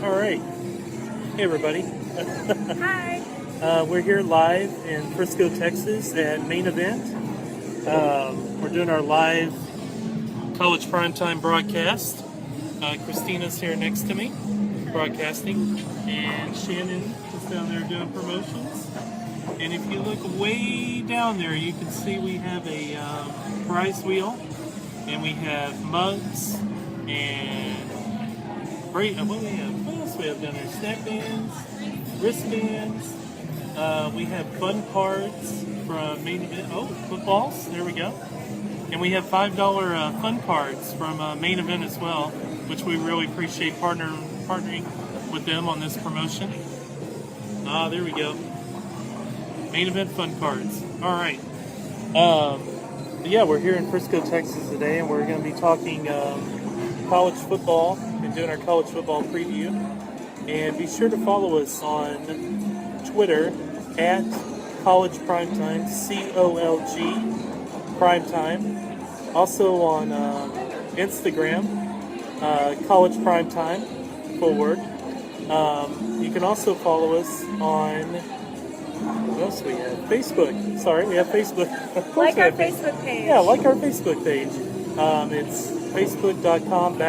All right. Hey, everybody. Hi. We're here live in Frisco, Texas at Main Event. We're doing our live College Primetime broadcast. Kristina's here next to me, broadcasting, and Shannon is down there doing promotions. And if you look way down there, you can see we have a prize wheel, and we have mugs, and what else we have down there? Snack bands, wristbands. We have fun cards from Main Event. Oh, footballs. There we go. And we have $5 fun cards from Main Event as well, which we really appreciate partnering with them on this promotion. There we go. Main Event fun cards. All right. Yeah, we're here in Frisco, Texas today, and we're going to be talking college football and doing our college football preview. And be sure to follow us on Twitter at College Primetime, COLG Primetime. Also on Instagram, College Primetime /. You can also follow us on, what else do we have? Facebook. Sorry, we have Facebook. Like our Facebook page. Yeah, like our Facebook page. It's facebook.com /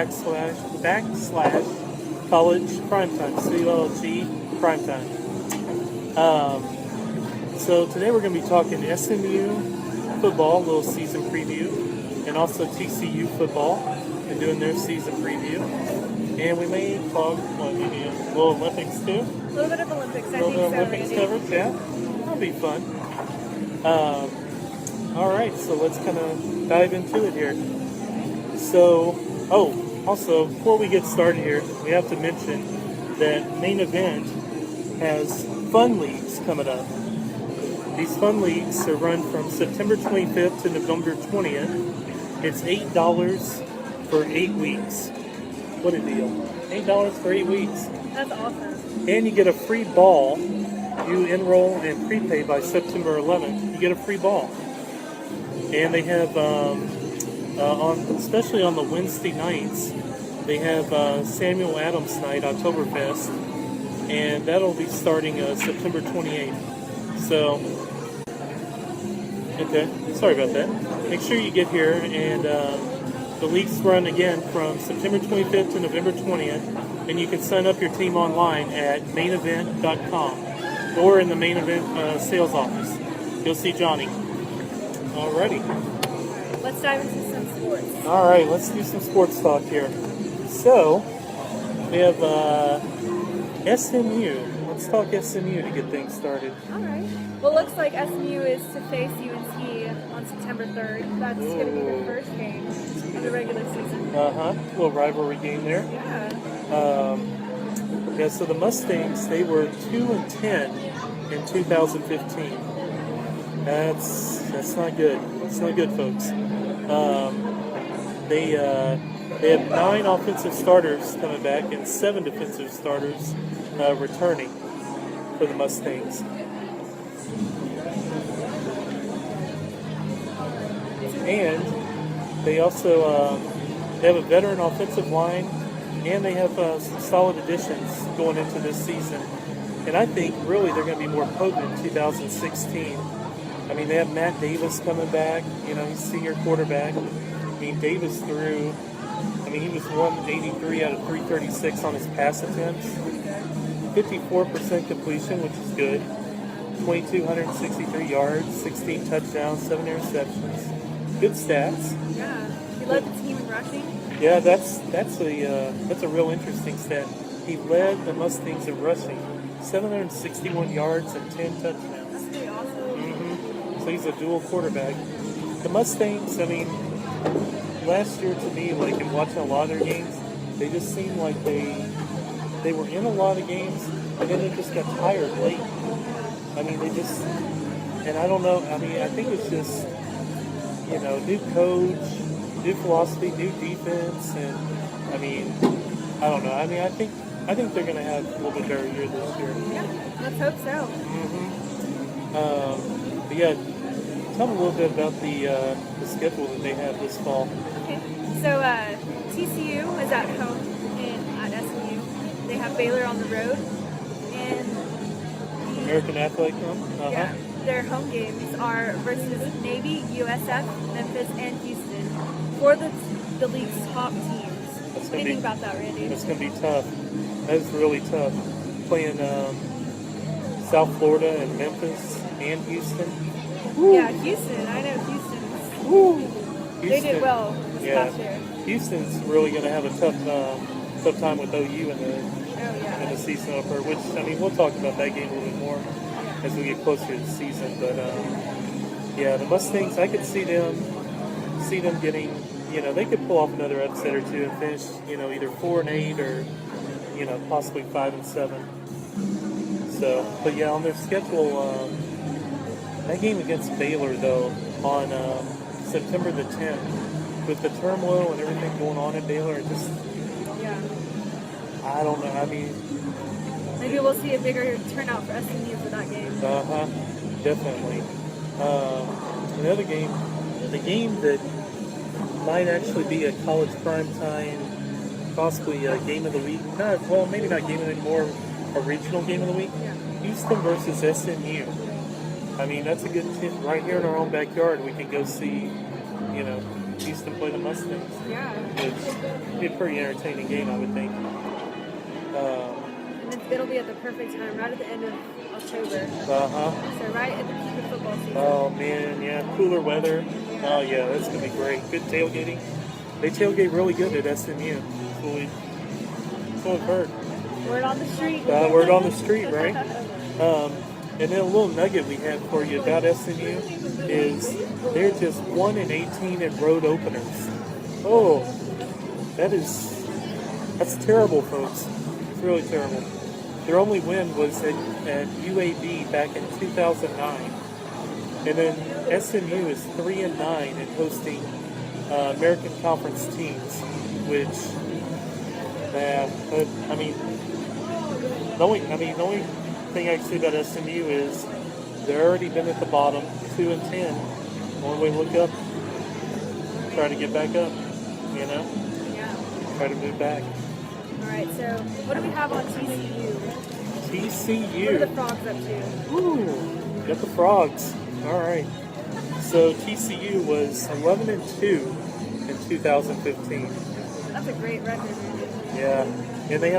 College Primetime, COLG Primetime. So today we're going to be talking SMU football, little season preview, and also TCU football, and doing their season preview. And we may talk, maybe a little Olympics too? A little bit of Olympics, I think so. A little bit of Olympics coverage, yeah. That'll be fun. All right, so let's kind of dive into it here. So, also, before we get started here, we have to mention that Main Event has fun leagues coming up. These fun leagues are run from September 25th to November 20th. It's $8 for 8 weeks. What a deal. $8 for 8 weeks. That's awesome. And you get a free ball. You enroll and prepay by September 11th. You get a free ball. And they have, especially on the Wednesday nights, they have Samuel Adams Night, Oktoberfest. And that'll be starting September 28th. So, okay, sorry about that. Make sure you get here, and the leagues run again from September 25th to November 20th, and you can sign up your team online at mainevent.com or in the Main Event sales office. You'll see Johnny. Alrighty. Let's dive into some sports. All right, let's do some sports talk here. So, we have SMU. Let's talk SMU to get things started. All right. Well, it looks like SMU is to face UNC on September 3rd. That's going to be the first game of the regular season. A little rivalry game there. Yeah. So the Mustangs, they were 2-10 in 2015. That's not good. It's not good, folks. They have 9 offensive starters coming back and 7 defensive starters returning for the Mustangs. And they also they have a veteran offensive line, and they have some solid additions going into this season. And I think really they're going to be more potent in 2016. I mean, they have Matt Davis coming back. You know, he's senior quarterback. I mean, Davis threw. He was 183 out of 336 on his pass attempts. 54% completion, which is good. 2,263 yards, 16 touchdowns, 7 interceptions. Good stats. Yeah. He led the team in rushing. Yeah, that's a real interesting stat. He led the Mustangs in rushing, 761 yards and 10 touchdowns. That's pretty awesome. So he's a dual quarterback. The Mustangs, last year to me, like in watching a lot of their games, they just seemed like they were in a lot of games, and then they just got tired late. And I don't know, I think it's just, new coach, new philosophy, new defense, and, I don't know. I think they're going to have a little bit better year this year. Yeah, let's hope so. But yeah, tell me a little bit about the schedule that they have this fall. Okay, so TCU is at home at SMU. They have have Baylor on the road, and American Athletic Club. yeah, their home games are versus Navy, USF, Memphis, and Houston for the league's top teams. What do you think about that, Randy? That's going to be tough. That is really tough. Playing South Florida and Memphis and Houston. Woo. Yeah, Houston. I know Houston's. Woo. They did well this past year. Houston's really going to have a tough time with OU in the season opener. Which, I mean, we'll talk about that game a little bit more as we get closer to the season. But the Mustangs, I could see them getting. They could pull off another upset or two and finish, either 4-8 or, possibly 5-7. So, but yeah, on their schedule, that game against Baylor though on September the 10th, with the turmoil and everything going on in Baylor, it just, I don't know. I mean, maybe we'll see a bigger turnout for SMU for that game. Definitely. Another game, the game that might actually be a College Primetime, possibly a game of the week. Maybe not game of the week, more a regional game of the week. Yeah. Houston versus SMU. I mean, that's a good team right here in our own backyard. We can go see, Houston play the Mustangs. Yeah. It'd be a pretty entertaining game, I would think. And it'll be at the perfect time, right at the end of October. So right at the peak of football season. Oh man, yeah, cooler weather. Oh yeah, that's gonna be great. Good tailgating. They tailgate really good at SMU. That's what we've heard. Word on the street. Word on the street, right? And then a little nugget we have for you about SMU is they're just 1-18 in road openers. Oh, that's terrible, folks. It's really terrible. Their only win was at UAB back in 2009. And then SMU is 3-9 in hosting American Conference teams, which, the only thing I can say about SMU is they've already been at the bottom, 2-10. One way to look up, try to get back up, Yeah. Try to move back. All right, so what do we have on TCU? TCU. What are the Frogs up to? Ooh, got the Frogs. All right. So TCU was 11-2 in 2015. That's a great record. Yeah, and they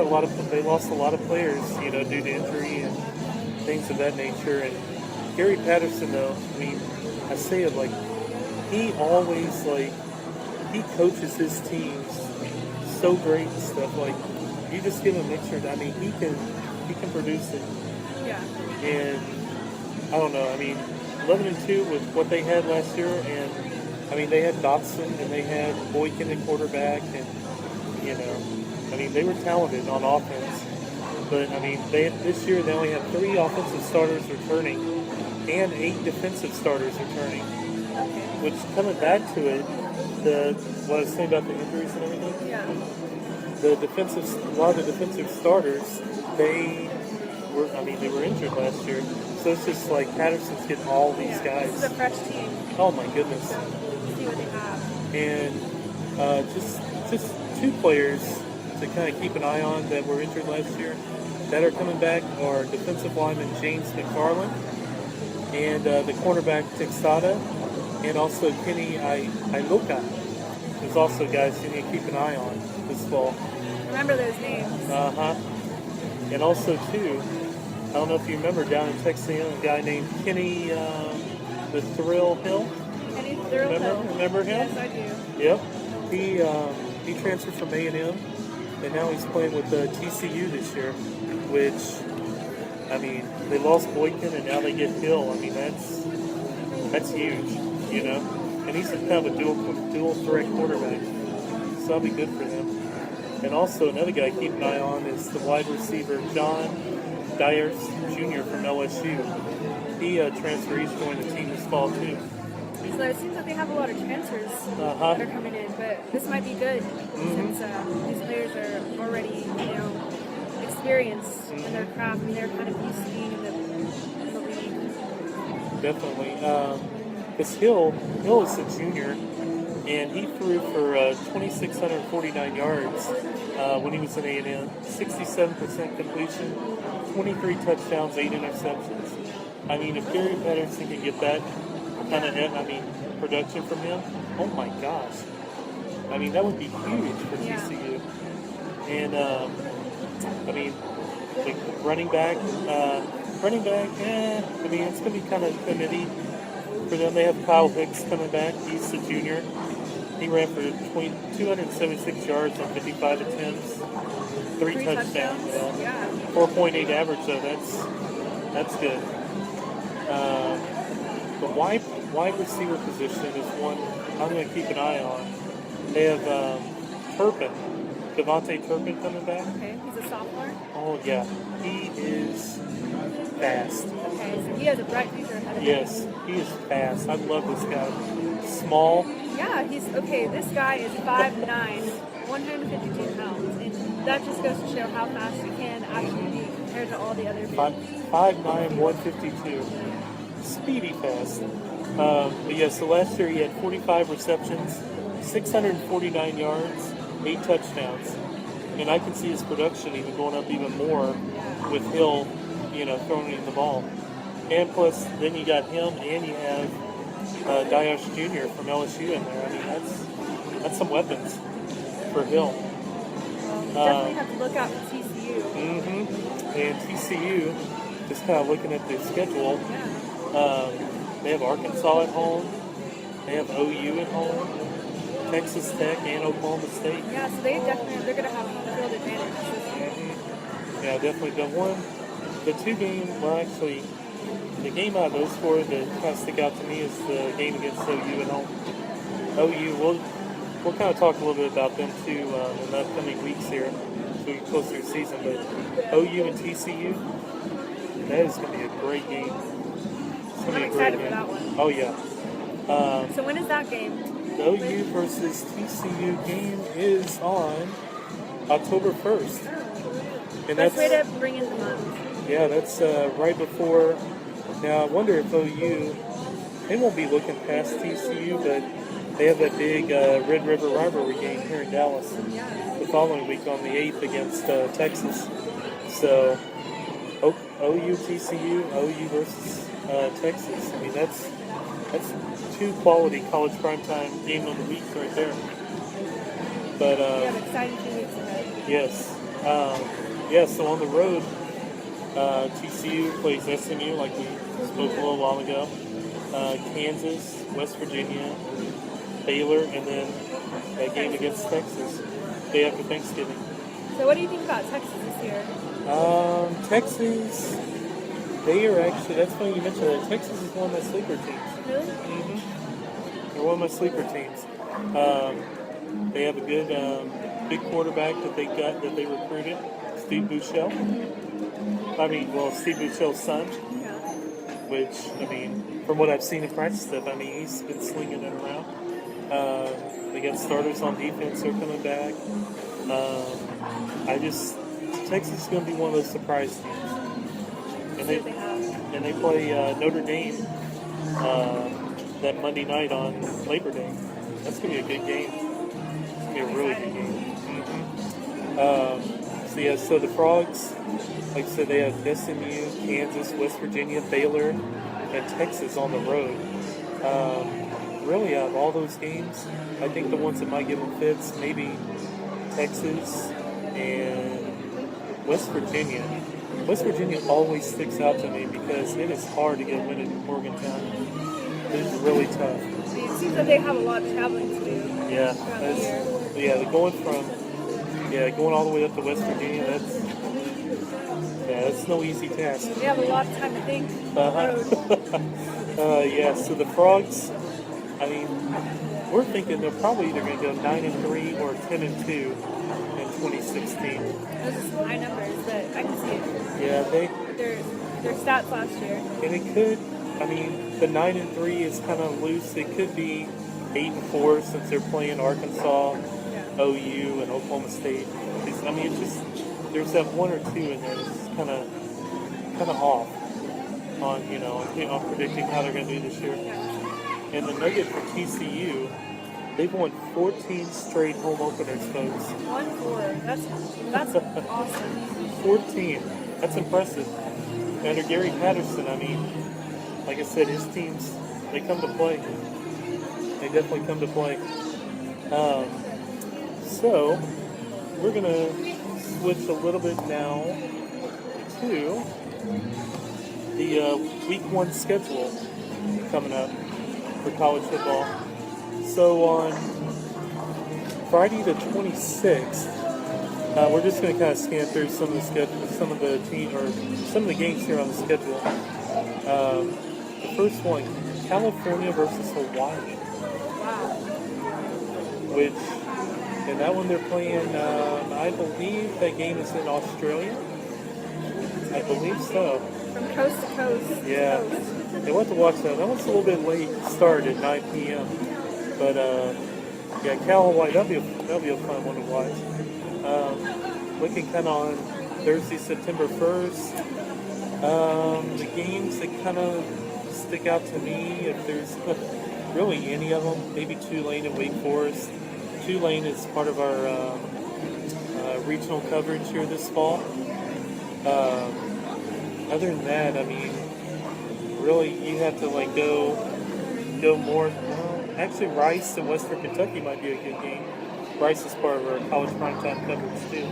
lost a lot of players, due to injury and things of that nature. And Gary Patterson, though, I mean, I say it like he always he coaches his teams so great and stuff. Like you just give him a mixture. I mean, he can produce it. Yeah. And I don't know. I mean, 11-2 with what they had last year, and I mean they had Dotson and they had Boykin at quarterback, and I mean they were talented on offense. But I mean this year they only have 3 offensive starters returning and 8 defensive starters returning. Which coming back to it, what I was saying about the injuries and everything. Yeah. A lot of the defensive starters, they were injured last year. So it's just like Patterson's getting all these guys. This is a fresh team. Oh my goodness. So, see what they have. And just 2 players to kind of keep an eye on that were injured last year that are coming back are defensive lineman James McFarland and the cornerback Texada, and also Kenny Iloka. There's also guys you need to keep an eye on this fall. Remember those names. And also too, I don't know if you remember down in Texas, a guy named Kenny the Thrill Hill. Kenny Thrill Hill. Remember him? Yes, I do. Yep. He transferred from A&M, and now he's playing with TCU this year. Which, I mean, they lost Boykin, and now they get Hill. I mean, that's huge, And he's kind of a dual threat quarterback, so that'll be good for them. And also another guy to keep an eye on is the wide receiver John Dyers Jr. from LSU. He transferred. He's joined the team this fall too. So it seems like they have a lot of transfers that are coming in, but this might be good since these players are already, experienced in their craft and they're kind of used to being in the league. Definitely. Because Hill is a junior, and he threw for 2,649 yards when he was in A&M. 67% completion, 23 touchdowns, 8 interceptions. I mean, if Gary Patterson can get that kind of, production from him, oh my gosh. I mean, that would be huge for TCU. And, the running back, it's going to be kind of committee for them. They have Kyle Hicks coming back. He's a junior. He ran for 276 yards on 55 attempts, 3 touchdowns. 4.8 average, though. That's good. The wide receiver position is one I'm going to keep an eye on. They have Devontae Turpin coming back. Okay, he's a sophomore. Oh yeah, he is fast. Okay, so he has a bright future ahead of him. Yes, he is fast. I love this guy. Small. Yeah, this guy is 5'9", 152 pounds, and that just goes to show how fast he can actually be compared to all the other men. 5'9", 152. Speedy fast. So last year he had 45 receptions, 649 yards, 8 touchdowns. And I can see his production even going up even more with Hill, throwing him the ball. And plus, then you got him and you have Dayosh Jr. from LSU in there. I mean, that's some weapons for Hill. Definitely have to look out for TCU. Mm-hmm. And TCU, just kind of looking at their schedule, they have Arkansas at home, they have OU at home, Texas Tech, and Oklahoma State. Yeah, so they're going to have home field advantage this year. Mm-hmm. Yeah, definitely. The game out of those four that kind of stick out to me is the game against OU at home. OU, we'll kind of talk a little bit about them too in the upcoming weeks here as we get closer to the season. But OU and TCU, that is going to be a great game. I'm excited for that one. Oh yeah. So when is that game? The OU versus TCU game is on October 1st. And Best way to bring in the month. Yeah, that's right before. Now, I wonder if OU, they won't be looking past TCU, but they have that big Red River rivalry game here in Dallas the following week on the 8th against Texas. So, OU, TCU, OU versus Texas. I mean, that's 2 quality college primetime game of the week right there. But we have exciting 2 weeks ahead. Yes. So on the road, TCU plays SMU, like we spoke a little while ago. Kansas, West Virginia, Baylor, and then that game against Texas day after Thanksgiving. So what do you think about Texas this year? Texas, they are actually, that's funny you mentioned that. Texas is one of my sleeper teams. Really? Mm-hmm. They're one of my sleeper teams. They have a good big quarterback that they recruited, Steve Buechele. Steve Buechele's son. Yeah. Which, from what I've seen in practice stuff, he's been slinging it around. They got starters on defense who are coming back. Texas is going to be one of those surprise teams. And they play Notre Dame that Monday night on Labor Day. That's going to be a good game. It's going to be a really good game. Mm-hmm. So the Frogs, like I said, they have SMU, Kansas, West Virginia, Baylor, and Texas on the road. Really, out of all those games, I think the ones that might give them fits, maybe Texas and West Virginia. West Virginia always sticks out to me because it is hard to get a win in Morgantown. It is really tough. It seems that they have a lot of traveling to do. Yeah, they're going all the way up to West Virginia. That's no easy task. They have a lot of time to think. So the Frogs, we're thinking they're probably either going to go 9-3 or 10-2 in 2016. Those are some high numbers, but I can see it. Yeah, their stats last year. And it could, the 9-3 is kind of loose. It could be 8-4 since they're playing Arkansas, OU, and Oklahoma State. It's just there's that 1 or 2 in there that's kind of off on predicting how they're going to do this year. And the nugget for TCU They've won 14 straight home openers, folks. 1-4. That's awesome. 14. That's impressive. Under Gary Patterson, I mean, like I said, his teams, they come to play. They definitely come to play. So, we're going to switch a little bit now to the Week 1 schedule coming up for college football. So on Friday the 26th, we're just going to kind of scan through some of the schedule, some of the games here on the schedule. The first one, California versus Hawaii. Wow. And that one they're playing, I believe that game is in Australia. I believe so. From coast to coast. Yeah. You'll have to watch that. That one's a little bit late start at 9 p.m. But, yeah, Cal Hawaii, that'll be a fun one to watch. Looking kind of on Thursday, September 1st. The games that kind of stick out to me, if there's really any of them, maybe Tulane and Wake Forest. Tulane is part of our regional coverage here this fall. Other than that, I mean, really, you have to go more. Actually, Rice and Western Kentucky might be a good game. Rice is part of our College Primetime coverage too.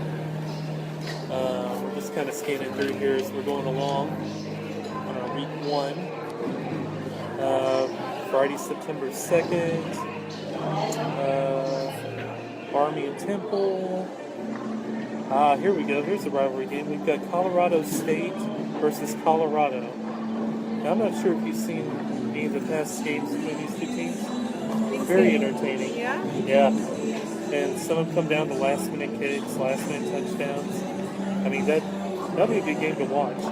We're just kind of scanning through here as we're going along on our Week 1. Friday, September 2nd. Army and Temple. Here we go. Here's the rivalry game. We've got Colorado State versus Colorado. Now, I'm not sure if you've seen any of the past games between these two teams. Very entertaining. Yeah? Yeah. And some of them come down to last-minute kicks, last-minute touchdowns. I mean, that'll be a good game to watch.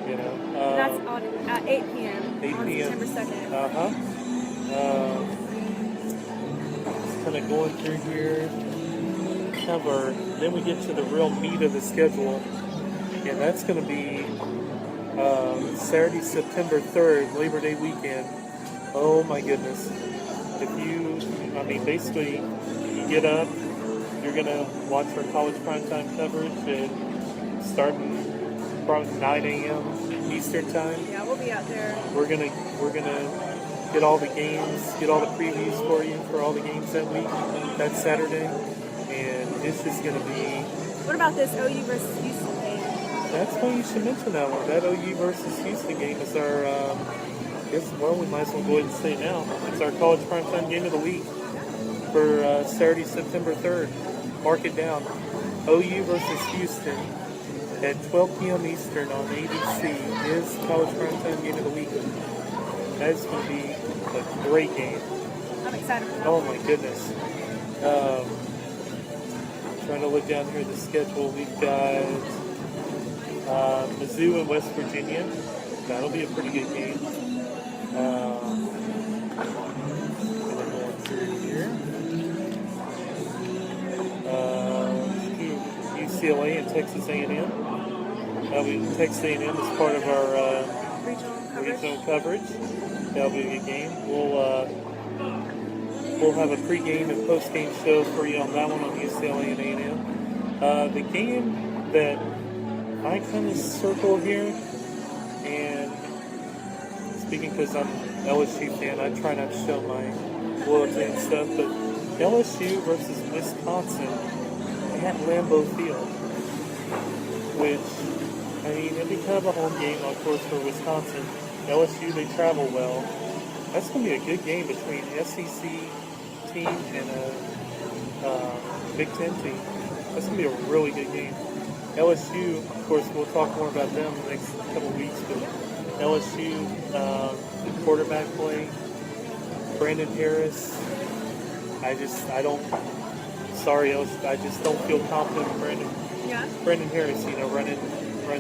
You know. That's on at 8 p.m. 8 on p.m. September 2nd. Just kind of going through here. Then we get to the real meat of the schedule, and that's going to be Saturday, September 3rd, Labor Day weekend. Oh my goodness. Basically, you get up, you're going to watch our College Primetime coverage and starting from 9 a.m. Eastern time. Yeah, we'll be out there. We're gonna get all the games, get all the previews for you for all the games that week, that Saturday, and it's just gonna be. What about this OU versus Houston game? That's why you should mention that one. That OU versus Houston game is our. We might as well go ahead and say now. It's our College Primetime game of the week for Saturday, September 3rd. Mark it down. OU versus Houston at 12 p.m. Eastern on ABC is College Primetime game of the week. That's going to be a great game. I'm excited for that. Oh my goodness. Trying to look down here at the schedule. We've got Mizzou and West Virginia. That'll be a pretty good game. Going through here. UCLA and Texas A&M. Texas A&M is part of our regional coverage. That'll be a good game. We'll have a pregame and postgame show for you on that one on UCLA and A&M. The game that I kind of circle here, and speaking because I'm an LSU fan, I try not to show my loyalty and stuff, but LSU versus Wisconsin at Lambeau Field, which, I mean, it'll be kind of a home game, of course, for Wisconsin. LSU, they travel well. That's going to be a good game between SEC team and a Big Ten team. That's going to be a really good game. LSU, of course, we'll talk more about them in the next couple of weeks, but LSU, the quarterback play, Brandon Harris, I just don't feel confident in Brandon Harris, running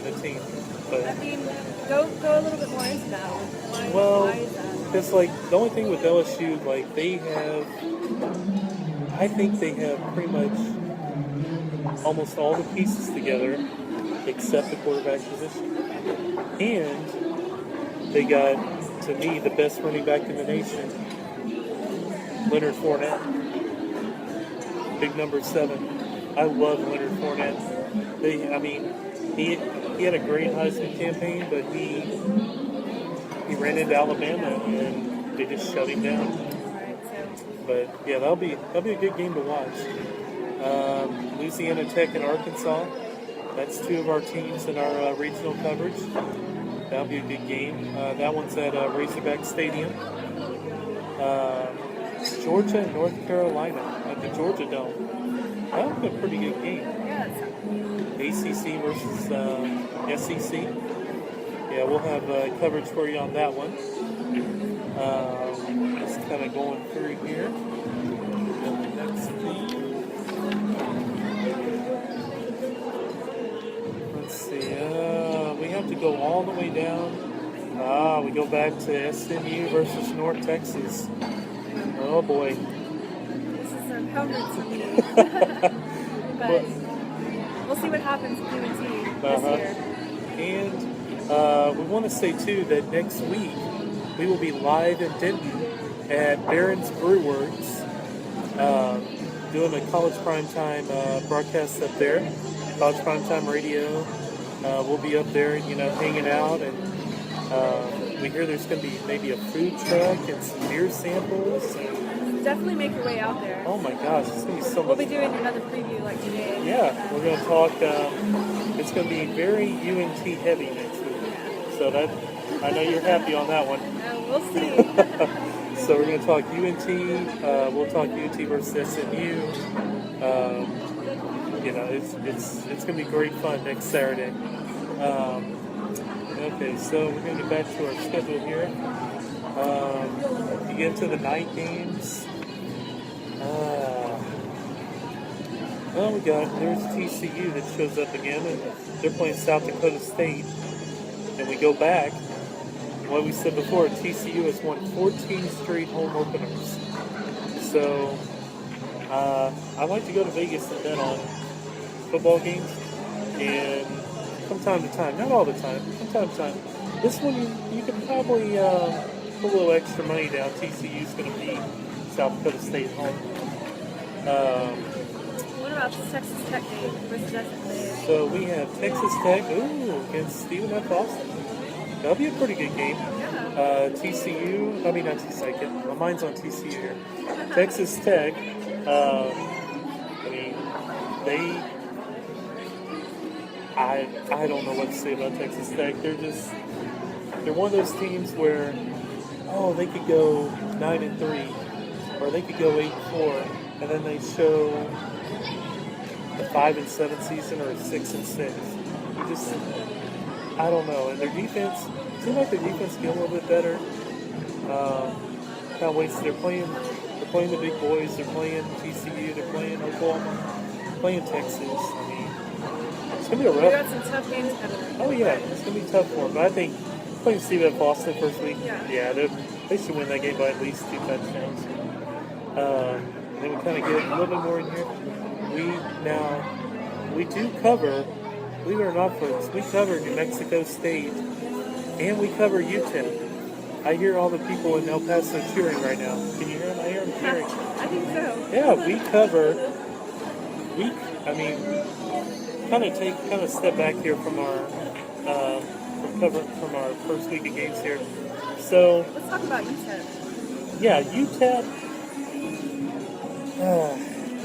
the team. But I mean, go a little bit more into that one. Why is that? Because, the only thing with LSU, I think they have pretty much almost all the pieces together except the quarterback position. And they got, to me, the best running back in the nation Leonard Fournette. Big number 7. I love Leonard Fournette. He had a great Heisman campaign, but he ran into Alabama and they just shut him down. But yeah, that'll be a good game to watch. Louisiana Tech and Arkansas. That's 2 of our teams in our regional coverage. That'll be a good game. That one's at Razorback Stadium. Georgia and North Carolina at the Georgia Dome. That'll be a pretty good game. ACC versus SEC. Yeah, we'll have coverage for you on that one. Just kind of going through here. Next team. Let's see. We have to go all the way down. We go back to SMU versus North Texas. Oh boy. This is a helmet for me. But we'll see what happens with UNT this year. And we want to say too that next week we will be live in Denton at Barron's Brewworks, doing a College Primetime broadcast up there. College Primetime Radio. We'll be up there, hanging out, and we hear there's going to be maybe a food truck and some beer samples. Definitely make your way out there. Oh my gosh, it's going to be so much We'll be doing another preview like today. Yeah, we're going to talk, it's going to be very UNT heavy next week. Yeah. So I know you're happy on that one. We'll see. So we're going to talk UNT, we'll talk UNT versus SMU. It's going to be great fun next Saturday. Okay, so we're going to get back to our schedule here. You get into the night games. There's TCU that shows up again, and they're playing South Dakota State. And we go back. What we said before, TCU has won 14 straight home openers. So I like to go to Vegas and bet on football games, and from time to time, not all the time, from time to time. This one you can probably put a little extra money down. TCU's going to beat South Dakota State home. What about the Texas Tech game versus SMU? So we have Texas Tech against Stephen F. Austin. That'll be a pretty good game. Yeah. TCU, not TCU, my mind's on TCU here. Texas Tech, I don't know what to say about Texas Tech. They're one of those teams where, they could go 9-3, or they could go 8-4, and then they show a 5-7 season or a 6-6. I don't know. And their defense, it seems like their defense get a little bit better. Kind of wasted. They're playing the big boys. They're playing TCU. They're playing Oklahoma. Playing Texas. It's gonna be a rough. We got some tough games coming up. Oh yeah, it's gonna be tough for them. But I think playing Steve at Boston first week. Yeah. They should win that game by at least 2 touchdowns. Then we kind of get a little bit more in here. We do cover. Believe it or not, folks, we cover New Mexico State and we cover UTEP. I hear all the people in El Paso cheering right now. Can you hear them? I hear them cheering. I think so. Yeah, we cover. Kind of step back here from our from our first week of games here. So let's talk about UTEP. Yeah, UTEP.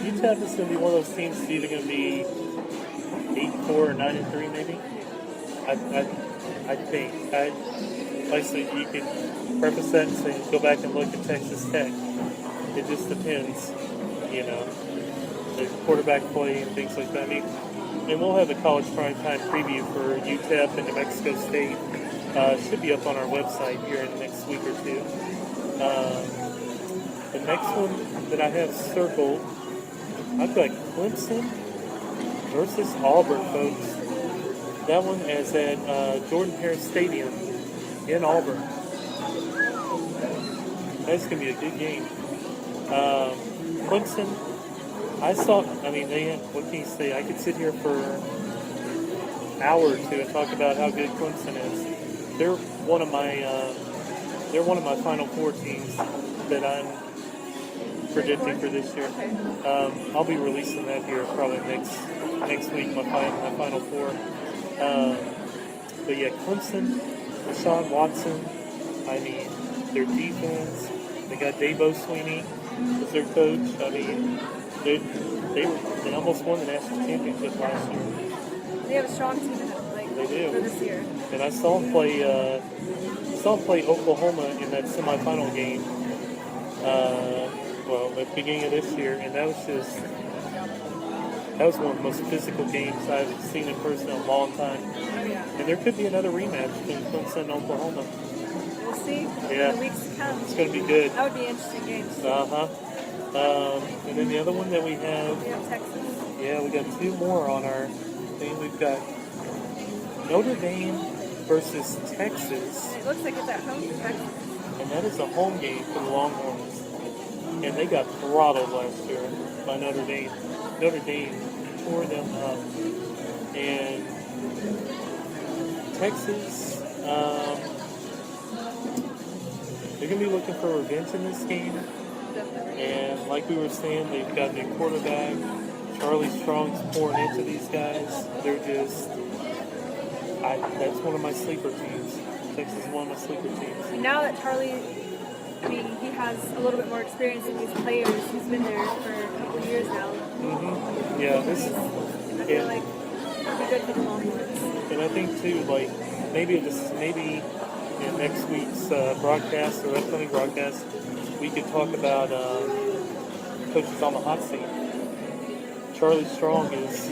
UTEP is going to be one of those teams that's either going to be 8-4 or 9-3, maybe. I think. Like I said, you can preface that and say, go back and look at Texas Tech. It just depends, the quarterback play and things like that. And we'll have the College Primetime preview for UTEP and New Mexico State. It should be up on our website here in the next week or two. The next one that I have circled, I've got Clemson versus Auburn, folks. That one is at Jordan Hare Stadium in Auburn. That's going to be a good game. Clemson, they had, what can you say? I could sit here for an hour or two and talk about how good Clemson is. They're one of my Final Four teams that I'm predicting for this year. Okay. I'll be releasing that here probably next week, my final four. But yeah, Clemson, Deshaun Watson, I mean, their defense, they got Dabo Sweeney as their coach. I mean, they almost won the national championship last year. They have a strong team They do. for this year. And I saw them play Oklahoma in that semifinal game. At the beginning of this year, and that was one of the most physical games I've seen in person in a long time. Oh, yeah. And there could be another rematch between Clemson and Oklahoma. We'll see in the weeks to come. It's going to be good. That would be interesting games. And then the other one that we have Texas. Yeah, we got two more on our thing. We've got Notre Dame versus Texas. It looks like it's at home for Texas. And that is a home game for the Longhorns. And they got throttled last year by Notre Dame. Notre Dame tore them up. And Texas, they're going to be looking for revenge in this game. Definitely. And like we were saying, they've got their quarterback. Charlie Strong's pouring into these guys. They're just... that's one of my sleeper teams. Texas is one of my sleeper teams. And now that Charlie, he has a little bit more experience with these players. He's been there for a couple of years now. Mm-hmm. Yeah, I feel like it'll be good for the Longhorns. And I think too, like maybe in next week's broadcast or upcoming broadcast, we could talk about coaches on the hot seat. Charlie Strong is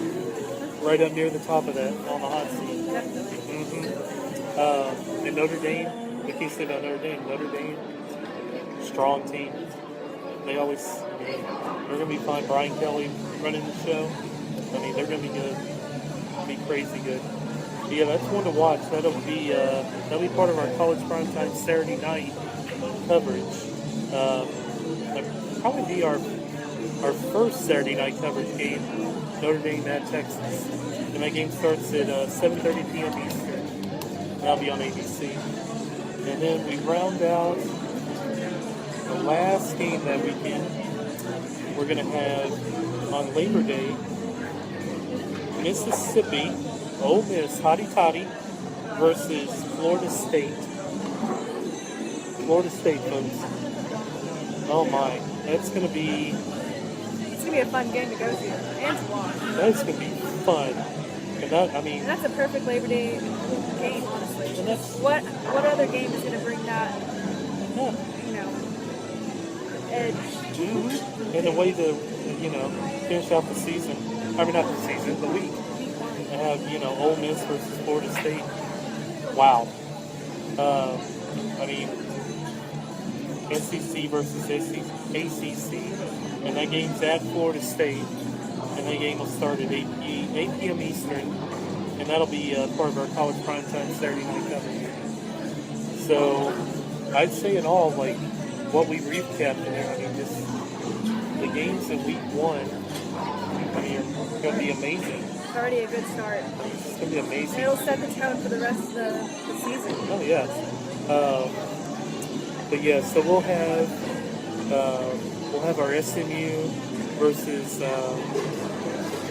right up near the top of that on the hot seat. Definitely. Mm-hmm. And Notre Dame, we can't say about Notre Dame. Notre Dame, strong team. They're going to be fine. Brian Kelly running the show. I mean, they're going to be good. Be crazy good. But yeah, that's one to watch. That'll be part of our College Primetime Saturday night coverage. That'll probably be our first Saturday night coverage game, Notre Dame at Texas. And that game starts at 7:30 p.m. Eastern. That'll be on ABC. And then we round out the last game that weekend. We're going to have on Labor Day, Mississippi, Ole Miss, Hotty Toddy versus Florida State. Florida State, folks. Oh my, that's going to be... It's going to be a fun game to go to and to watch. That's going to be fun. And that's a perfect Labor Day game, honestly. And what other game is going to bring that, edge? Mm-hmm. And a way to, finish out the season. I mean, not the season, the week. And have, Ole Miss versus Florida State. Wow. SEC versus ACC. And that game's at Florida State. And that game will start at 8 p.m. Eastern. And that'll be part of our College Primetime Saturday night coverage. So, I'd say in all, like, what we recapped in there, just the games in week 1, are going to be amazing. It's already a good start. It's going to be amazing. And it'll set the tone for the rest of the season. Oh, yeah. But yeah, so we'll have our SMU versus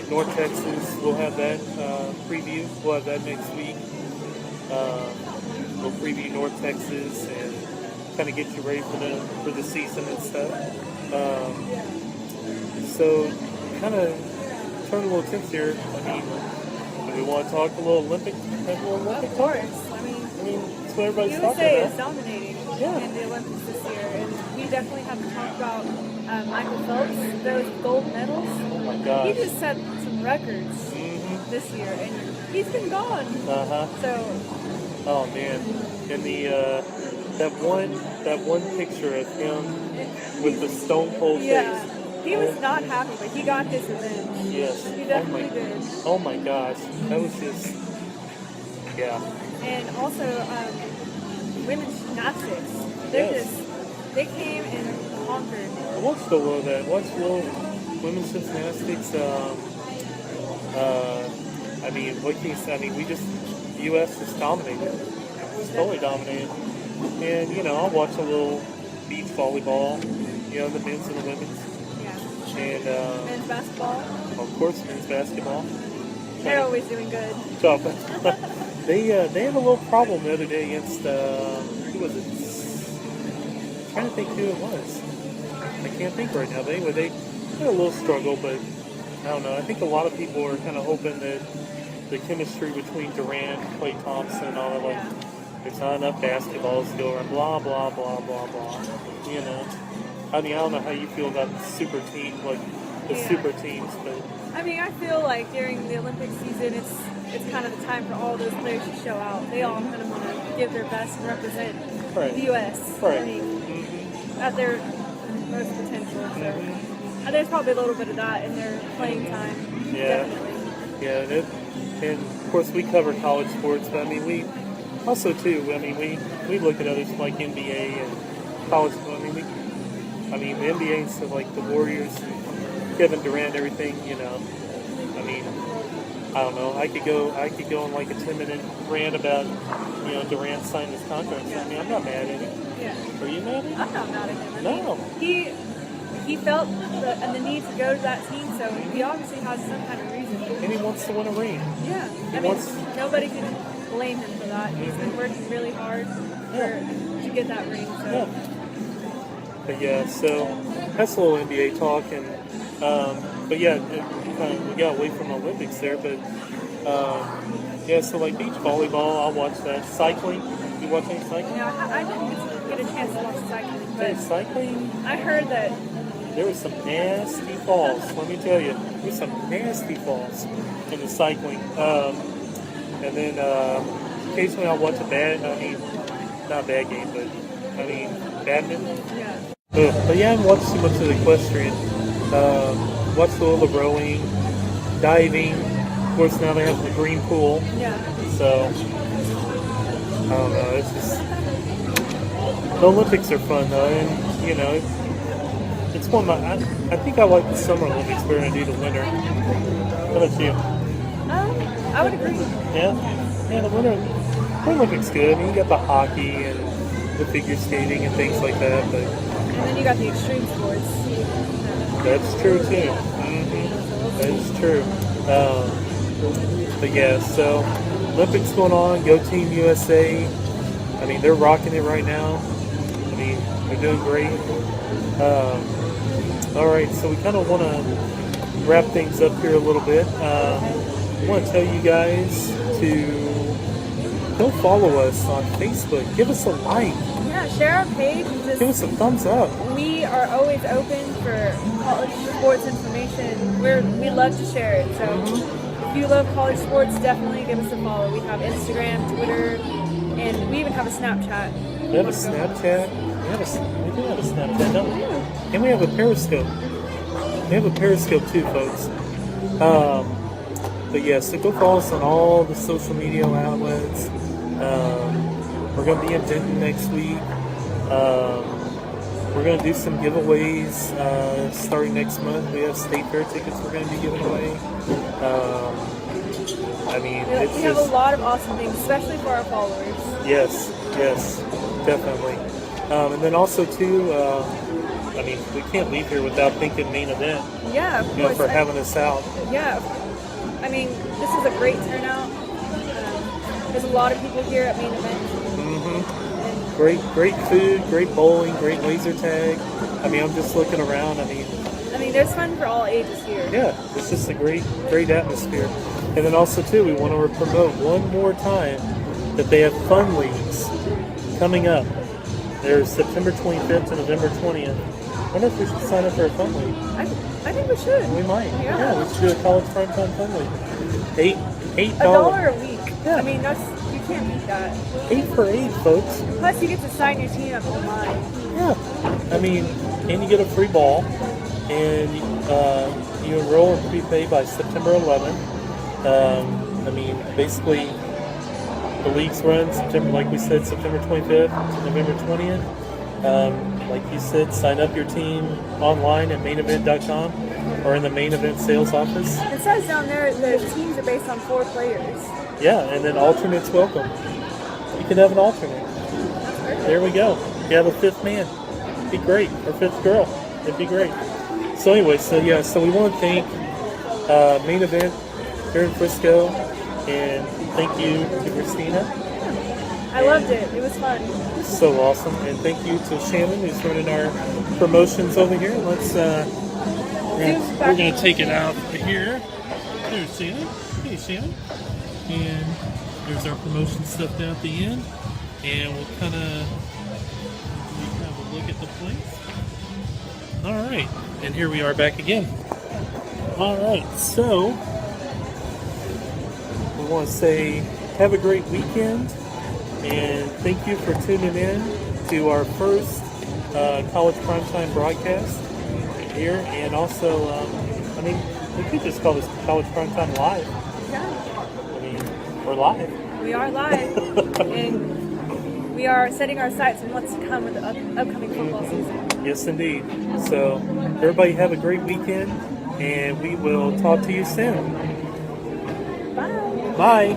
North Texas. We'll have that preview. We'll have that next week. We'll preview North Texas and kind of get you ready for the season and stuff. So kind of turn a little tips here. Do we want to talk a little Olympic? Of course. That's what everybody's talking USA about. is dominating in the Olympics this year, and we definitely have to talk about Michael Phelps, those gold medals. Oh my gosh. He just set some records this year, and he's been gone. So. Oh man, and that one picture of him with the stone cold face. He was not happy, but he got his revenge. Yes. He definitely did. Oh my gosh, that was just And also, women's gymnastics. They came and conquered. I watched a little of that. Watched a little women's gymnastics. What can you say? U.S. just dominated. Just totally dominated. And, I'll watch a little beach volleyball. the men's and the women's. Yeah. And men's basketball. Of course, men's basketball. They're always doing good. So, they had a little problem the other day against who was it? I'm trying to think who it was. I can't think right now. But anyway, they had a little struggle, but I don't know. I think a lot of people are kind of hoping that the chemistry between Durant, Klay Thompson, and all that, like, there's not enough basketballs to go around, blah, blah, blah, blah, blah. You know? I mean, I don't know how you feel about the super team, like the super teams, but... I mean, I feel like during the Olympic season, it's kind of the time for all those players to show out. They all kind of want to give their best and represent the U.S. Right. I mean, at their most potential. So there's probably a little bit of that in their playing time. Yeah. Definitely. Yeah, and of course we cover college sports, but I mean, we also too, I mean, we look at others like NBA and college. I mean, the NBA and stuff like the Warriors and Kevin Durant, everything, I mean, I don't know. I could go on like a 10-minute rant about, Durant signed his contract. I mean, I'm not mad at him. Yeah. Are you mad at him? I'm not mad at him. No. He felt the need to go to that team, so he obviously has some kind of reason. And he wants to win a ring. Yeah. Nobody can blame him for that. He's been working really hard to get that ring. So. Yeah. But yeah, so that's a little NBA talk, and but yeah, we got away from Olympics there, but so like beach volleyball, I'll watch that. Cycling, you watch any cycling? No, I didn't get a chance to watch cycling. But cycling? I heard that there was some nasty falls. Let me tell you, there was some nasty falls in the cycling. And then occasionally I'll watch not a bad game, but badminton. Yeah. But yeah, I haven't watched too much of the equestrian. Watched a little of rowing, diving. Of course, now they have the green pool. Yeah. So, I don't know. It's just the Olympics are fun though, and it's one of my. I think I like the Summer Olympics better than I do the winter. How about you? I would agree. Yeah, the winter Olympics good. I mean, you got the hockey and the figure skating and things like that, but. And then you got the extreme sports. That's true too. That is true. But yeah, so Olympics going on. Go Team USA. I mean, they're rocking it right now. I mean, they're doing great. All right, so we kind of want to wrap things up here a little bit. I want to tell you guys to go follow us on Facebook. Give us a like. Yeah, share our page and just give us a thumbs up. We are always open for college sports information. We love to share it. So if you love college sports, definitely give us a follow. We have Instagram, Twitter, and we even have a Snapchat. We have a Snapchat. We do have a Snapchat, don't we? And we have a Periscope. We have a Periscope too, folks. But yeah, so go follow us on all the social media outlets. We're going to be in Denton next week. We're going to do some giveaways starting next month. We have state fair tickets we're going to be giving away. We have a lot of awesome things, especially for our followers. Yes, definitely. And then also too, we can't leave here without thinking main event. Yeah, of course. For having us out. Yeah. I mean, this is a great turnout. There's a lot of people here at main event. Great food, great bowling, great laser tag. I'm just looking around. There's fun for all ages here. Yeah, it's just a great atmosphere. And then also too, we want to promote one more time that they have fun leagues coming up. There's September 25th to November 20th. I wonder if we should sign up for a fun league. I think we should. We might. Yeah, we should do a College Primetime fun league. $8 $1 a week. Yeah. You can't beat that. 8 for 8, folks. Plus, you get to sign your team up online. Yeah. And you get a free ball, and you enroll and prepay by September 11th. Basically, the leagues run September 25th to November 20th. Like you said, sign up your team online at mainevent.com or in the main event sales office. It says down there the teams are based on 4 players. Yeah, and then alternates welcome. You can have an alternate. There we go. You have a 5th man. Be great. Or 5th girl. it'd be great. So anyway, so we want to thank Main Event here in Frisco, and thank you to Kristina. I loved it. It was fun. So awesome, and thank you to Shannon who's running our promotions over here. Let's we're gonna take it out here. There's Shannon. Hey Shannon. And there's our promotion stuff down at the end, and we'll kind of have a look at the place. All right, and here we are back again. All right, so we want to say have a great weekend, and thank you for tuning in to our first College Primetime broadcast here, and also, I mean, we could just call this College Primetime Live. Yeah. I mean, we're live. We are live, and we are setting our sights on what's to come with the upcoming football season. Yes, indeed. So, everybody have a great weekend, and we will talk to you soon. Bye. Bye.